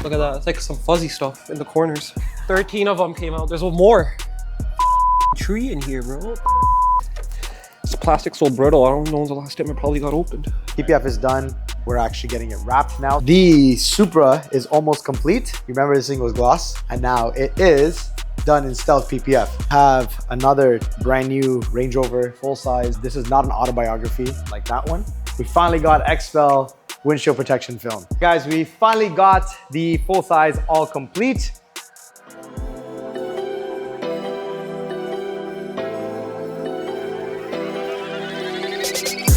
Look at that, it's like some fuzzy stuff in the corners. 13 of them came out, there's more. Tree in here, bro. This plastic's so brittle, I don't know when the last time it probably got opened. PPF is done. We're actually getting it wrapped now. The Supra is almost complete. Remember this thing was gloss, and now it is done in stealth PPF. Have another brand new Range Rover full size. This is not an autobiography like that one. We finally got XPEL windshield protection film. Guys, we finally got the full size all complete.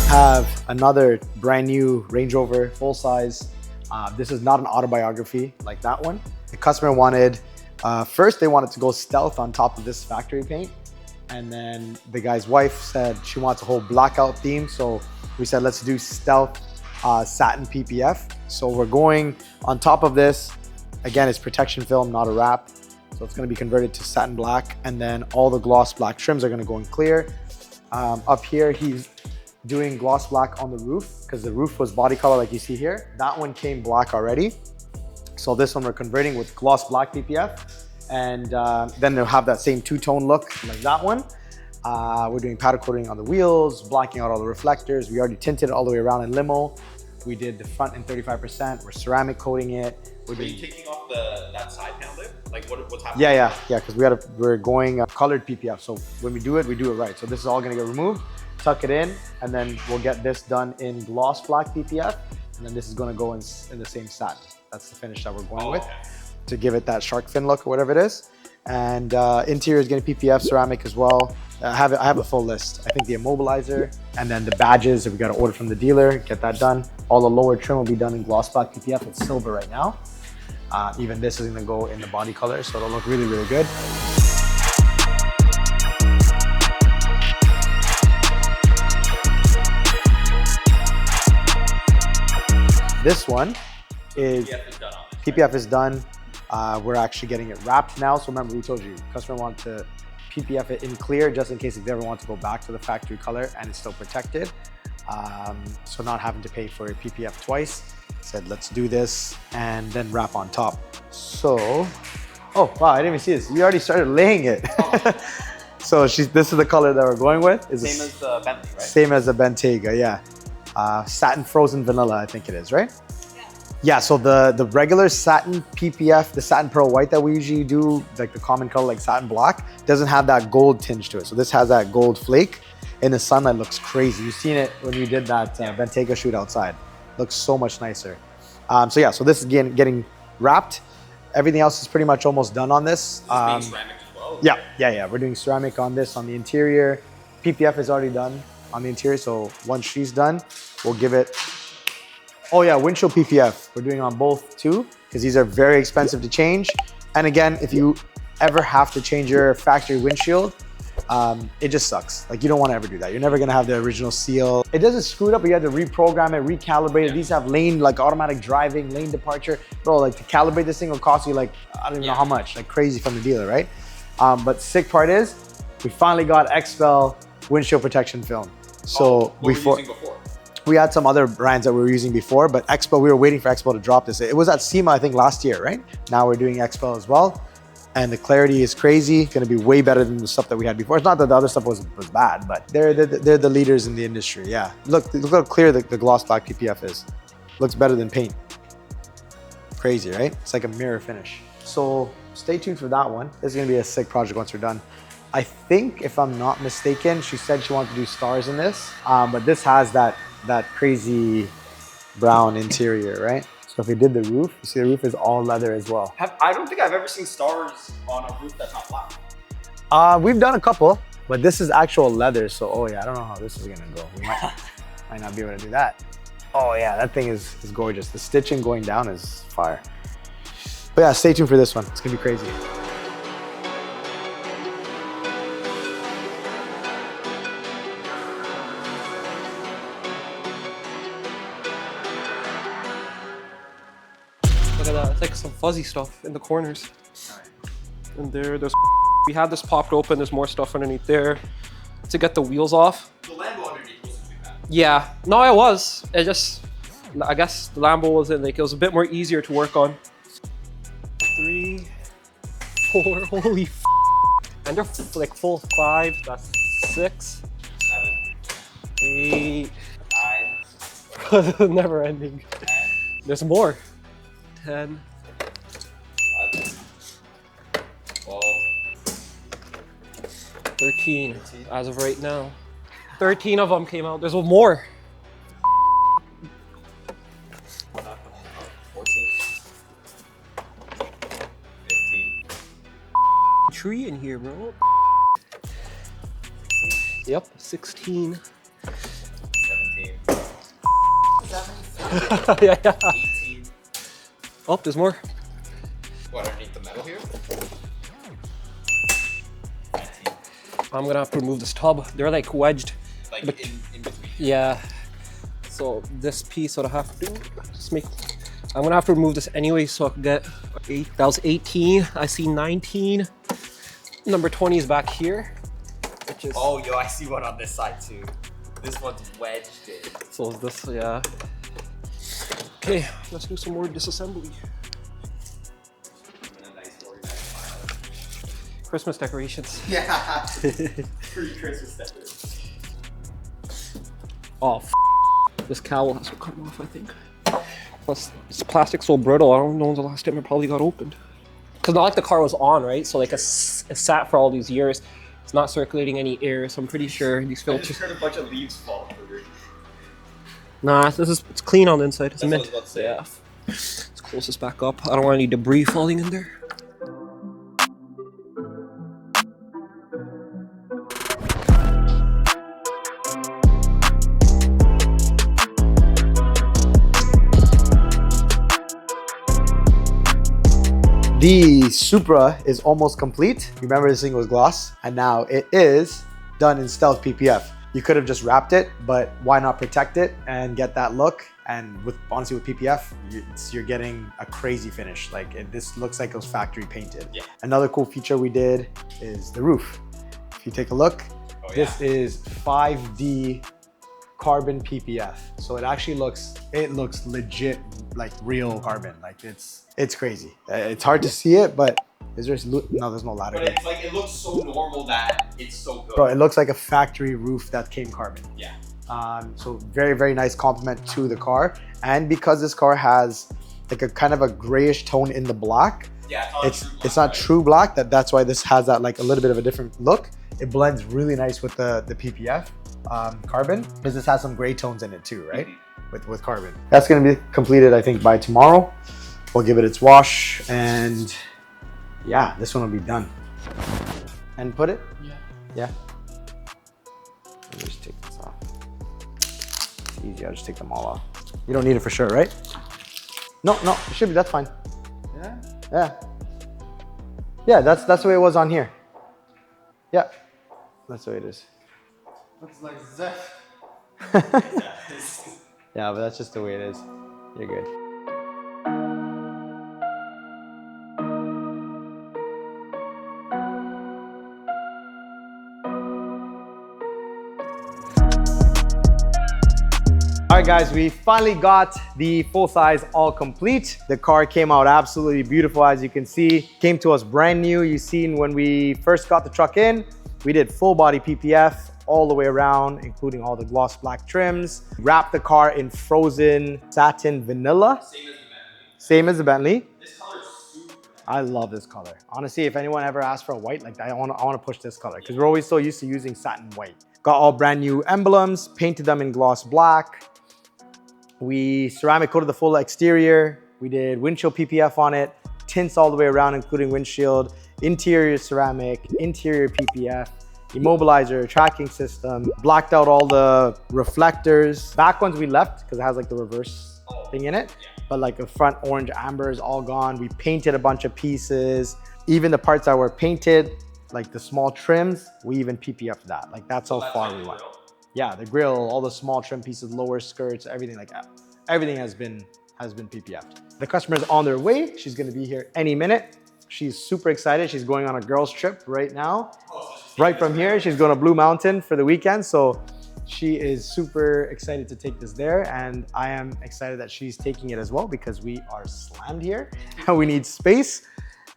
Have another brand new Range Rover full size. This is not an autobiography like that one. The customer wanted, first they wanted to go stealth on top of this factory paint. And then the guy's wife said she wants a whole blackout theme. So we said, let's do stealth satin PPF. So we're going on top of this. Again, it's protection film, not a wrap. So it's gonna be converted to satin black. And then all the gloss black trims are gonna go in clear. Up here, he's doing gloss black on the roof because the roof was body color like you see here. That one came black already. So this one we're converting with gloss black PPF. And then they'll have that same two-tone look like that one. We're doing powder coating on the wheels, blocking out all the reflectors. We already tinted it all the way around in limo. We did the front in 35%. We're ceramic coating it. Are you taking off that side panel there? Like what's happening? Yeah, because we're going colored PPF. So when we do it right. So this is all gonna get removed, tuck it in, and then we'll get this done in gloss black PPF. And then this is gonna go in the same satin. That's the finish that we're going with. Okay. To give it that shark fin look or whatever it is. And interior is getting PPF ceramic as well. I have a full list. I think the immobilizer and then the badges that we got to order from the dealer, get that done. All the lower trim will be done in gloss black PPF. It's silver right now. Even this is gonna go in the body color, so it'll look really, really good. This one is PPF is done. We're actually getting it wrapped now. So remember, we told you, customer wanted to PPF it in clear just in case if they ever want to go back to the factory color and it's still protected. So not having to pay for a PPF twice. Said, let's do this and then wrap on top. So, oh wow, I didn't even see this. You already started laying it. So this is the color that we're going with. Same as the Bentley, right? Same as the Bentayga, yeah. Satin frozen vanilla, I think it is, right? Yeah, so the regular satin PPF, the satin pearl white that we usually do, like the common color like satin black, doesn't have that gold tinge to it. So this has that gold flake. In the sunlight, looks crazy. You've seen it when we did that Bentayga shoot outside. Looks so much nicer. So yeah, so this is getting wrapped. Everything else is pretty much almost done on this. Is this being ceramic as well? Yeah. We're doing ceramic on this, on the interior. PPF is already done on the interior. So once she's done, we'll give it. Oh yeah, windshield PPF. We're doing on both too, because these are very expensive to change. And again, if you ever have to change your factory windshield, it just sucks. Like you don't want to ever do that. You're never gonna have the original seal. It doesn't screw it up, but you have to reprogram it, recalibrate it. These have lane, like automatic driving, lane departure. Bro, like to calibrate this thing will cost you like, I don't even know how much, like crazy from the dealer, right? But sick part is, we finally got XPEL windshield protection film. So what were you using before? We had some other brands that we were using before, but XPEL, we were waiting for XPEL to drop this. It was at SEMA, I think last year, right? Now we're doing XPEL as well. And the clarity is crazy. It's gonna be way better than the stuff that we had before. It's not that the other stuff was bad, but they're the leaders in the industry, yeah. Look how clear the gloss black PPF is. Looks better than paint. Crazy, right? It's like a mirror finish. So stay tuned for that one. This is gonna be a sick project once we're done. I think, if I'm not mistaken, she said she wanted to do stars in this, but this has that crazy brown interior, right? So if we did the roof, you see the roof is all leather as well. I don't think I've ever seen stars on a roof that's not black. We've done a couple, but this is actual leather. So, oh yeah, I don't know how this is gonna go. We might not be able to do that. Oh yeah, that thing is gorgeous. The stitching going down is fire. But yeah, stay tuned for this one. It's gonna be crazy. Look at that, it's like some fuzzy stuff in the corners. And there's we had this popped open, there's more stuff underneath there to get the wheels off. The Lambo underneath wasn't too bad. Yeah, no, it was. I guess the Lambo was like, it was a bit more easier to work on. 4. Holy f. And they're like full 5. That's 6, 8, 9. Never ending. There's more. 10. 13 as of right now. 13 of them came out. There's more. 14. 15. Tree in here, bro. Yep, 16. 17. Yeah, yeah. 18. Oh, there's more. What, underneath the metal here? 19. I'm gonna have to remove this tub. They're like wedged. Like But- in between. Yeah. So this piece would have to just make. I'm gonna have to remove this anyway, so I can get 8. That was 18. I see 19. Number 20 is back here, which is. Oh, yo, I see one on this side too. This one's wedged in. So is this, yeah. Okay, let's do some more disassembly. In a nice organized Christmas decorations. pile. Yeah. Pre-Christmas decorations. Oh, this cowl has to come off, I think. Plus, this plastic's so brittle. I don't know when the last time it probably got opened. Because not like the car was on, right? So like it sat for all these years. It's not circulating any air, so I'm pretty sure these I filters. just heard a bunch of leaves fall over. Nah, it's clean on the inside. It's That's what I mint. was about to say. Yeah. Let's close this back up. I don't want any debris falling in there. The Supra is almost complete. Remember, this thing was gloss, and now it is done in stealth PPF. You could have just wrapped it, but why not protect it and get that look? And with honestly, with PPF, you're getting a crazy finish. Like this looks like it was factory painted. Yeah. Another cool feature we did is the roof. If you take a look, this is 5D carbon PPF. So it actually looks legit like real carbon. Like it's crazy. It's hard to see it, but there's no ladder But here. it's like, it looks so normal that it's so good. Bro, it looks like a factory roof that came carbon. Yeah. So very, very nice compliment to the car. And because this car has like a kind of a grayish tone in the black, Yeah, it's not true black. That's why this has that like a little bit of a different look. It blends really nice with the PPF carbon, because this has some gray tones in it too, right? With carbon. That's gonna be completed, I think, by tomorrow. We'll give it its wash, and yeah, this one will be done. And put it? Yeah. Let me just take this off. It's easy, I'll just take them all off. You don't need it for sure, right? No, it should be, that's fine. Yeah? Yeah. Yeah, that's the way it was on here. Yeah, that's the way it is. Looks like that. Yeah, but that's just the way it is. You're good. All right, guys, we finally got the full size all complete. The car came out absolutely beautiful, as you can see. Came to us brand new. You've seen when we first got the truck in, we did full body PPF all the way around, including all the gloss black trims. Wrapped the car in frozen satin vanilla. Same as the Bentley. This color is super nice. I love this color. Honestly, if anyone ever asks for a white, like I want to push this color, because we're always so used to using satin white. Got all brand new emblems, painted them in gloss black. We ceramic coated the full exterior. We did windshield PPF on it, tints all the way around, including windshield, interior ceramic, interior PPF, immobilizer, tracking system, blacked out all the reflectors. Back ones we left because it has like the reverse thing in it, but like the front orange amber is all gone. We painted a bunch of pieces. Even the parts that were painted, like the small trims, we even PPF'd that. Like that's how far we went. Yeah, the grill, all the small trim pieces, lower skirts, everything like that. Everything has been PPF'd. The customer's on their way. She's gonna be here any minute. She's super excited. She's going on a girls trip right now. Right from here, she's going to Blue Mountain for the weekend. So she is super excited to take this there. And I am excited that she's taking it as well, because we are slammed here and we need space.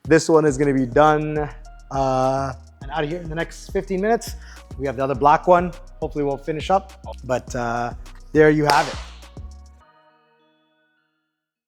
This one is gonna be done and out of here in the next 15 minutes. We have the other black one. Hopefully we'll finish up, but there you have it.